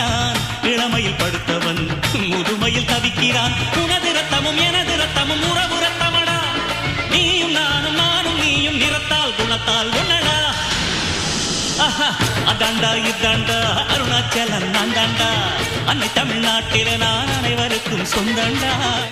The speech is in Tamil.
தாங்கினான் இளமையில் படுத்தவன் முதுமையில் தவிக்கிறான் உனது ரத்தமும் எனது ரத்தமும் உறவு ரத்தமடா நீயும் நானும் நானும் நீயும் நிறத்தால் குணத்தால் ஒன்னடா அதாண்டா இதாண்டா அருணாச்சலம் நான் தாண்டா அன்னை தமிழ்நாட்டில நான் அனைவருக்கும் சொந்தண்டா